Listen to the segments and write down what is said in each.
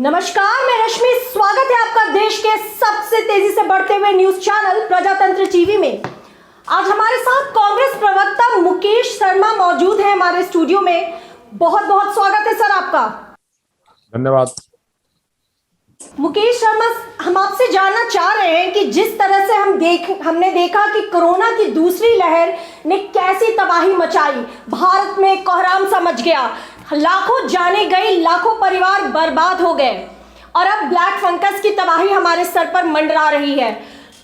नमस्कार, मैं रश्मि। स्वागत है आपका देश के सबसे तेजी से बढ़ते हुए न्यूज चैनल प्रजातंत्र टीवी में। आज हमारे साथ कांग्रेस प्रवक्ता मुकेश शर्मा मौजूद हैं हमारे स्टूडियो में। बहुत बहुत स्वागत है सर आपका। धन्यवाद। मुकेश शर्मा, हम आपसे जानना चाह रहे हैं कि जिस तरह से हमने देखा कि कोरोना की दूसरी लहर ने कैसी तबाही मचाई, भारत में कोहराम सा मच गया, लाखों जाने गई, लाखों परिवार बर्बाद हो गए और अब ब्लैक फंगस की तबाही हमारे सर पर मंडरा रही है।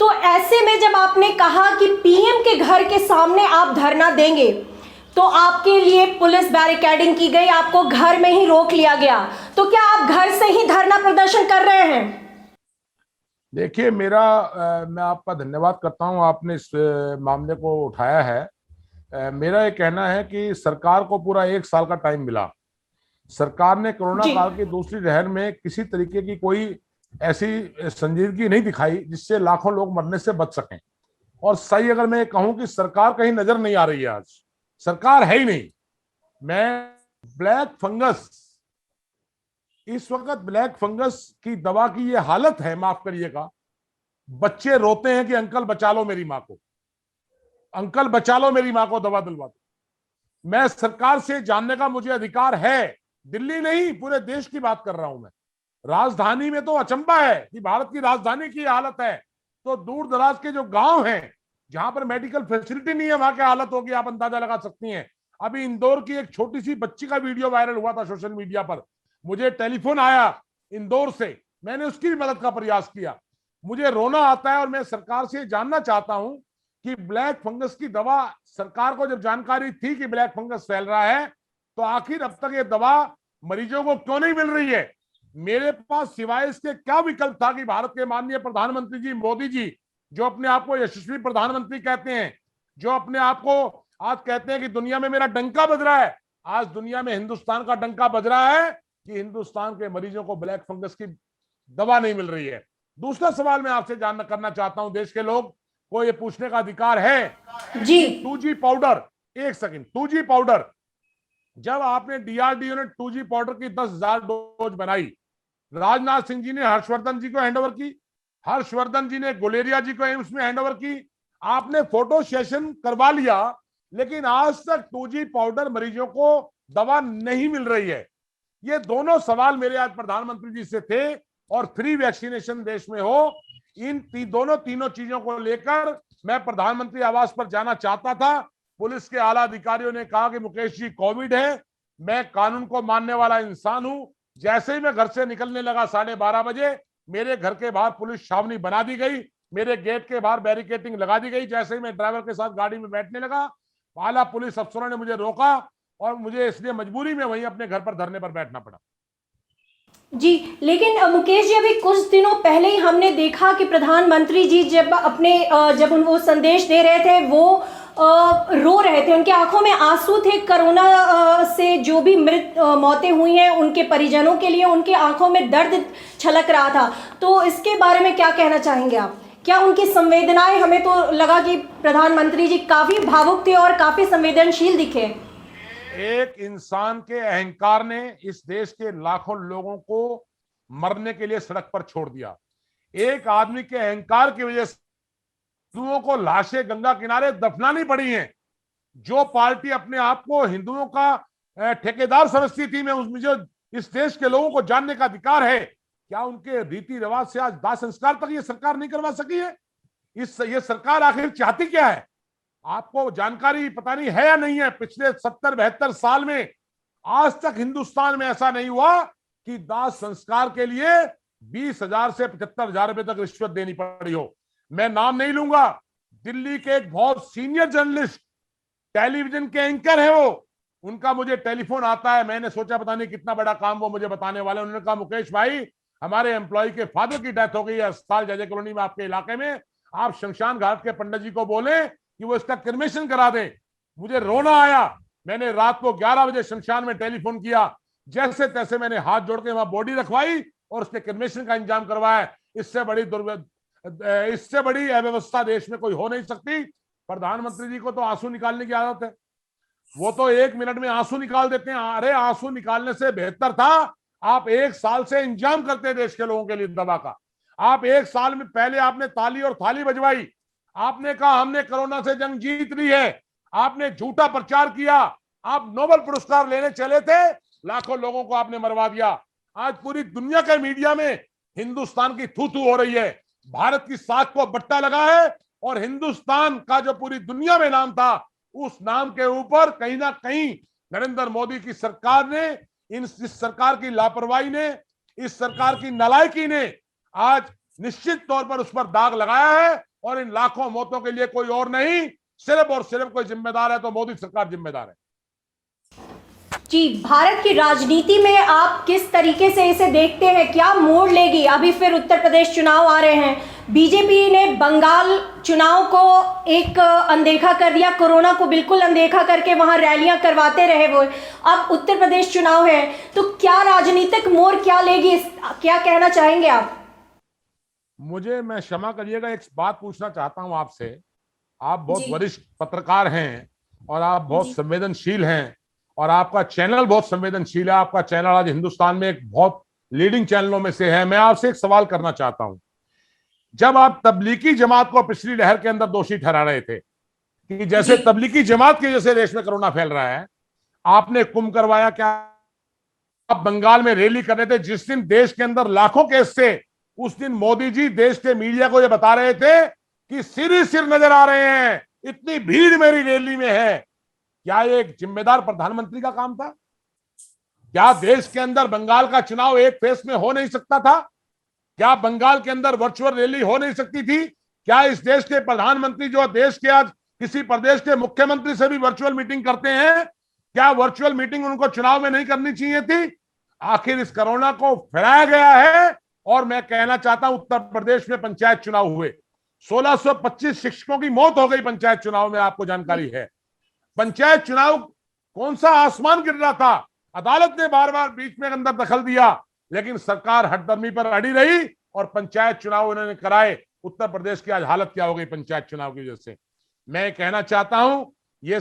तो ऐसे में जब आपने कहा कि पीएम के घर के सामने आप धरना देंगे, तो आपके लिए पुलिस बैरिकेडिंग की गई, आपको घर में ही रोक लिया गया। तो क्या आप घर से ही धरना प्रदर्शन कर रहे हैं? देखिए, मैं आपका धन्यवाद करता हूं, आपने इस मामले को उठाया है। मेरा ये कहना है कि सरकार को पूरा 1 साल का टाइम मिला। सरकार ने कोरोना काल की दूसरी लहर में किसी तरीके की कोई ऐसी संजीदगी नहीं दिखाई जिससे लाखों लोग मरने से बच सकें। और सही अगर मैं कहूं कि सरकार कहीं नजर नहीं आ रही है, आज सरकार है ही नहीं। मैं ब्लैक फंगस, इस वक्त ब्लैक फंगस की दवा की ये हालत है, माफ करिएगा, बच्चे रोते हैं कि अंकल बचा लो मेरी माँ को, अंकल बचा लो मेरी माँ को, दवा दिलवा दो। मैं सरकार से जानने का मुझे अधिकार है, दिल्ली नहीं पूरे देश की बात कर रहा हूं मैं। राजधानी में तो अचंभा है कि भारत की राजधानी की हालत है, तो दूर दराज के जो गांव हैं जहां पर मेडिकल फैसिलिटी नहीं है, वहां क्या हालत होगी आप अंदाजा लगा सकती हैं। अभी इंदौर की एक छोटी सी बच्ची का वीडियो वायरल हुआ था सोशल मीडिया पर, मुझे टेलीफोन आया इंदौर से, मैंने उसकी भी मदद का प्रयास किया। मुझे रोना आता है और मैं सरकार से जानना चाहता हूं कि ब्लैक फंगस की दवा, सरकार को जब जानकारी थी कि ब्लैक फंगस फैल रहा है, तो आखिर अब तक ये दवा मरीजों को क्यों नहीं मिल रही है? मेरे पास सिवाय इसके क्या विकल्प था कि भारत के माननीय प्रधानमंत्री जी मोदी जी, जो अपने आप को यशस्वी प्रधानमंत्री कहते हैं, जो अपने आप को आज कहते हैं कि दुनिया में मेरा डंका बज रहा है, आज दुनिया में हिंदुस्तान का डंका बज रहा है कि हिंदुस्तान के मरीजों को ब्लैक फंगस की दवा नहीं मिल रही है। दूसरा सवाल मैं आपसे जानना करना चाहता हूं, देश के लोग को ये पूछने का अधिकार है जी। 2G पाउडर, एक सेकंड, 2G पाउडर, जब आपने डीआरडीओ ने 2G पाउडर की 10,000 डोज बनाई, राजनाथ सिंह जी ने हर्षवर्धन जी को हैंडओवर की, हर्षवर्धन जी ने गुलेरिया जी को एम्स में हैंडओवर की, आपने फोटो सेशन करवा लिया, लेकिन आज तक 2G पाउडर मरीजों को दवा नहीं मिल रही है। ये दोनों सवाल मेरे आज प्रधानमंत्री जी से थे। और फ्री वैक्सीनेशन देश में हो, इन तीनों चीजों को लेकर मैं प्रधानमंत्री आवास पर जाना चाहता था। पुलिस के आला अधिकारियों ने कहा कि मुकेश जी कोविड है। मैं कानून को मानने वाला इंसान हूं। जैसे ही मैं घर से निकलने लगा 12:30 बजे, मेरे घर के बाहर पुलिस छावनी बना दी गई, मेरे गेट के बाहर बैरिकेडिंग लगा दी गई। जैसे ही मैं ड्राइवर के साथ गाड़ी में बैठने लगा, आला पुलिस अफसरों ने मुझे रोका और मुझे इसलिए मजबूरी में वहीं अपने घर पर धरने पर बैठना पड़ा। जी, लेकिन मुकेश जी, अभी कुछ दिनों पहले ही हमने देखा कि प्रधानमंत्री जी जब वो संदेश दे रहे थे, वो रो रहे थे, उनकी आंखों में आंसू थे। कोरोना से जो भी मौतें हुई हैं उनके परिजनों के लिए उनकी आंखों में दर्द छलक रहा था। तो इसके बारे में क्या कहना चाहेंगे आप? क्या उनकी संवेदनाएं, हमें तो लगा कि प्रधानमंत्री जी काफी भावुक थे और काफी संवेदनशील दिखे। एक इंसान के अहंकार ने इस देश के लाखों लोगों को मरने के लिए सड़क पर छोड़ दिया। एक आदमी के अहंकार की वजह से हिंदुओं को लाशें गंगा किनारे दफनानी पड़ी हैं। जो पार्टी अपने आप को हिंदुओं का ठेकेदार समझती थी, मैं मुझे इस देश के लोगों को जानने का अधिकार है, क्या उनके रीति रिवाज से आज दाह संस्कार तक ये सरकार नहीं करवा सकी है? ये सरकार आखिर चाहती क्या है? आपको जानकारी पता नहीं है या नहीं है, पिछले 70-72 साल में आज तक हिंदुस्तान में ऐसा नहीं हुआ कि दाह संस्कार के लिए 20,000 से 75,000 रुपए तक रिश्वत देनी पड़ी हो। मैं नाम नहीं लूंगा, दिल्ली के एक बहुत सीनियर जर्नलिस्ट, टेलीविजन के एंकर है वो, उनका मुझे टेलीफोन आता है। मैंने सोचा पता नहीं कितना बड़ा काम वो मुझे बताने वाले। उन्होंने कहा, मुकेश भाई, हमारे एम्प्लॉय के फादर की डेथ हो गई है अस्पताल जजे कॉलोनी में आपके इलाके में, आप शमशान घाट के पंडित जी को बोले कि वो इसका क्रिमेशन करा दें। मुझे रोना आया। मैंने रात को 11 बजे शमशान में टेलीफोन किया, जैसे तैसे मैंने हाथ जोड़ के वहां बॉडी रखवाई और उसके क्रिमेशन का इंतजाम करवाया। इससे बड़ी अव्यवस्था देश में कोई हो नहीं सकती। प्रधानमंत्री जी को तो आंसू निकालने की आदत है, वो तो 1 मिनट में आंसू निकाल देते हैं। अरे आंसू निकालने से बेहतर था आप एक साल से इंतजाम करते हैं देश के लोगों के लिए दवा का। आप एक साल में पहले आपने ताली और थाली बजवाई, आपने कहा हमने कोरोना से जंग जीत ली है, आपने झूठा प्रचार किया, आप नोबेल पुरस्कार लेने चले थे, लाखों लोगों को आपने मरवा दिया। आज पूरी दुनिया के मीडिया में हिंदुस्तान की थू थू हो रही है, भारत की साख को बट्टा लगा है, और हिंदुस्तान का जो पूरी दुनिया में नाम था, उस नाम के ऊपर कहीं ना कहीं नरेंद्र मोदी की सरकार ने, इस सरकार की लापरवाही ने, इस सरकार की नालायकी ने आज निश्चित तौर पर उस पर दाग लगाया है। और इन लाखों मौतों के लिए कोई और नहीं, सिर्फ और सिर्फ कोई जिम्मेदार है तो मोदी सरकार जिम्मेदार है। जी, भारत की राजनीति में आप किस तरीके से इसे देखते हैं, क्या मोड़ लेगी? अभी फिर उत्तर प्रदेश चुनाव आ रहे हैं, बीजेपी ने बंगाल चुनाव को एक अनदेखा कर दिया, कोरोना को बिल्कुल अनदेखा करके वहां रैलियां करवाते रहे वो। अब उत्तर प्रदेश चुनाव है, तो क्या राजनीतिक मोड़ क्या लेगी, क्या कहना चाहेंगे आप? मैं क्षमा करिएगा, एक बात पूछना चाहता हूं आपसे। आप बहुत जी। वरिष्ठ पत्रकार हैं और आप बहुत जी। संवेदनशील हैं, और आपका चैनल बहुत संवेदनशील है। आपका चैनल आज हिंदुस्तान में एक बहुत लीडिंग चैनलों में से है। मैं आपसे एक सवाल करना चाहता हूं। जब आप तबलीगी जमात को पिछली लहर के अंदर दोषी ठहरा रहे थे कि जैसे तबलीगी जमात की जैसे देश में कोरोना फैल रहा है, आपने कुंभ करवाया, क्या आप बंगाल में रैली कर रहे थे जिस दिन देश के अंदर लाखों केस थे, उस दिन मोदी जी देश के मीडिया को यह बता रहे थे कि सिर ही सिर नजर आ रहे हैं, इतनी भीड़ मेरी रैली में है। क्या ये एक जिम्मेदार प्रधानमंत्री का काम था? क्या देश के अंदर बंगाल का चुनाव एक फेस में हो नहीं सकता था? क्या बंगाल के अंदर वर्चुअल रैली हो नहीं सकती थी? क्या इस देश के प्रधानमंत्री जो देश के आज किसी प्रदेश के मुख्यमंत्री से भी वर्चुअल मीटिंग करते हैं, क्या वर्चुअल मीटिंग उनको चुनाव में नहीं करनी चाहिए थी? आखिर इस कोरोना को फैलाया गया है। और मैं कहना चाहता हूं, उत्तर प्रदेश में पंचायत चुनाव हुए, 1625 शिक्षकों की मौत हो गई पंचायत चुनाव में, आपको जानकारी है। पंचायत चुनाव कौन सा आसमान गिर रहा था, अदालत ने बार बार बीच में अंदर दखल दिया, लेकिन सरकार हठधर्मी पर अड़ी रही और पंचायत चुनाव उन्होंने कराए। उत्तर प्रदेश की आज हालत क्या हो गई पंचायत चुनाव की वजह से। मैं कहना चाहता हूं, ये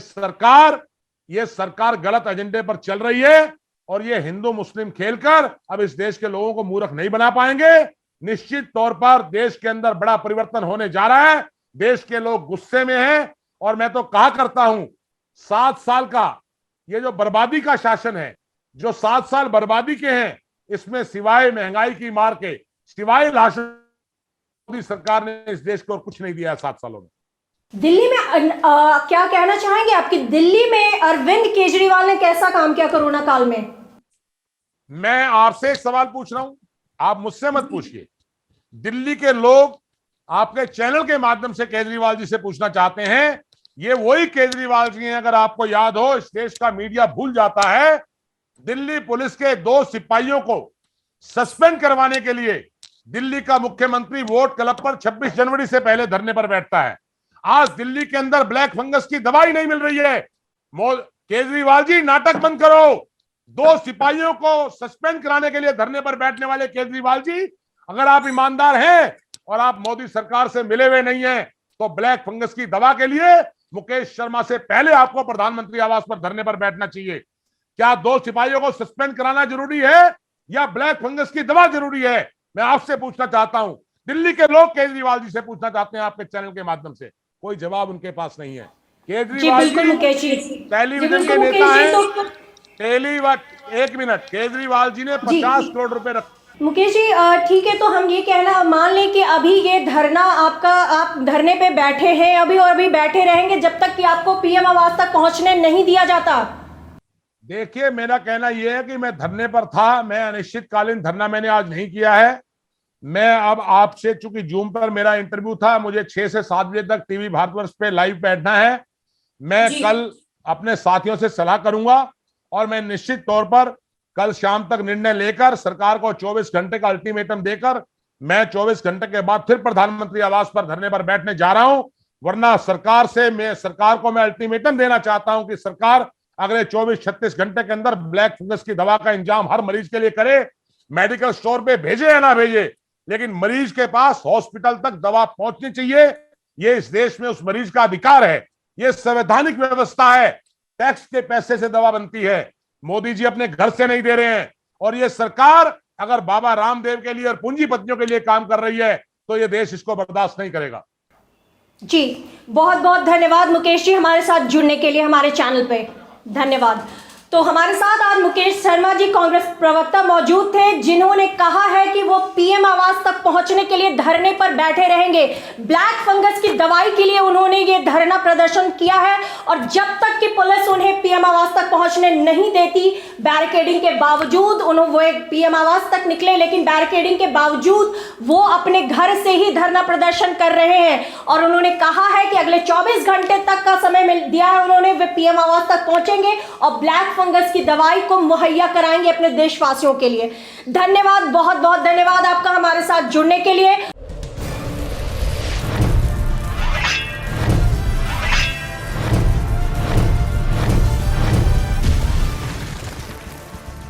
सरकार गलत एजेंडे पर चल रही है, और ये हिंदू मुस्लिम खेलकर अब इस देश के लोगों को मूर्ख नहीं बना पाएंगे। निश्चित तौर पर देश के अंदर बड़ा परिवर्तन होने जा रहा है। देश के लोग गुस्से में हैं, और मैं तो कहा करता हूं, 7 साल का ये जो बर्बादी का शासन है, जो 7 साल बर्बादी के हैं, इसमें सिवाय महंगाई की मार के, सिवाय लाशों, मोदी सरकार ने इस देश को कुछ नहीं दिया 7 सालों में। दिल्ली में क्या कहना चाहेंगे आपकी, दिल्ली में अरविंद केजरीवाल ने कैसा काम किया कोरोना काल में? मैं आपसे एक सवाल पूछ रहा हूं, आप मुझसे मत पूछिए। दिल्ली के लोग आपके चैनल के माध्यम से केजरीवाल जी से पूछना चाहते हैं। ये वही केजरीवाल जी हैं, अगर आपको याद हो, इस देश का मीडिया भूल जाता है, दिल्ली पुलिस के 2 सिपाहियों को सस्पेंड करवाने के लिए दिल्ली का मुख्यमंत्री वोट क्लब पर 26 जनवरी से पहले धरने पर बैठता है। आज दिल्ली के अंदर ब्लैक फंगस की दवाई नहीं मिल रही है। केजरीवाल जी, नाटक बंद करो। 2 सिपाहियों को सस्पेंड कराने के लिए धरने पर बैठने वाले केजरीवाल जी, अगर आप ईमानदार हैं और आप मोदी सरकार से मिले हुए नहीं हैं, तो ब्लैक फंगस की दवा के लिए मुकेश शर्मा से पहले आपको प्रधानमंत्री आवास पर धरने पर बैठना चाहिए। क्या 2 सिपाहियों को सस्पेंड कराना जरूरी है या ब्लैक फंगस की दवा जरूरी है? मैं आपसे पूछना चाहता हूं, दिल्ली के लोग केजरीवाल जी से पूछना चाहते हैं आपके चैनल के माध्यम से। कोई जवाब उनके पास नहीं है। केजरीवाल जी टेलीविजन के नेता हैं। एक मिनट, केजरीवाल जी ने 50 करोड़ रुपए रखे। मुकेश जी, ठीक है, तो हम ये कहना मान लें कि अभी ये धरना आपका, आप धरने पे बैठे हैं अभी, और अभी बैठे रहेंगे जब तक कि आपको पीएम आवास तक पहुंचने नहीं दिया जाता। देखिए, मेरा कहना यह है कि मैं धरने पर था, मैं अनिश्चितकालीन धरना मैंने आज नहीं किया है। मैं अब आपसे, चूंकि जूम पर मेरा इंटरव्यू था, मुझे 6 से 7 बजे तक टीवी भारतवर्ष पे लाइव बैठना है। मैं कल अपने साथियों से सलाह करूंगा, और मैं निश्चित तौर पर कल शाम तक निर्णय लेकर सरकार को 24 घंटे का अल्टीमेटम देकर मैं 24 घंटे के बाद फिर प्रधानमंत्री आवास पर धरने पर बैठने जा रहा हूं। वरना सरकार को मैं अल्टीमेटम देना चाहता हूं कि सरकार अगले 24-36 घंटे के अंदर ब्लैक फंगस की दवा का इंतजाम हर मरीज के लिए करे। मेडिकल स्टोर पे भेजे या ना भेजे, लेकिन मरीज के पास हॉस्पिटल तक दवा पहुंचनी चाहिए। ये इस देश में उस मरीज का अधिकार है, ये संवैधानिक व्यवस्था है। टैक्स के पैसे से दवा बनती है। मोदी जी अपने घर से नहीं दे रहे हैं, और ये सरकार अगर बाबा रामदेव के लिए और पूंजीपतियों के लिए काम कर रही है तो ये देश इसको बर्दाश्त नहीं करेगा। जी बहुत बहुत धन्यवाद मुकेश जी हमारे साथ जुड़ने के लिए हमारे चैनल पे, धन्यवाद। तो हमारे साथ आज मुकेश शर्मा जी कांग्रेस प्रवक्ता मौजूद थे, जिन्होंने कहा है कि वो पीएम आवास तक पहुंचने के लिए धरने पर बैठे रहेंगे। ब्लैक फंगस की दवाई के लिए उन्होंने ये धरना प्रदर्शन किया है और जब तक कि पुलिस उन्हें पीएम आवास तक पहुंचने नहीं देती, बैरिकेडिंग के बावजूद वो पीएम आवास तक निकले, लेकिन बैरिकेडिंग के बावजूद वो अपने घर से ही धरना प्रदर्शन कर रहे हैं और उन्होंने कहा है कि अगले 24 घंटे तक का समय दिया है उन्होंने, वे पीएम आवास तक पहुंचेंगे और ब्लैक फंगस की दवाई को मुहैया कराएंगे अपने देशवासियों के लिए। धन्यवाद, बहुत बहुत धन्यवाद आपका हमारे साथ जुड़ने के लिए।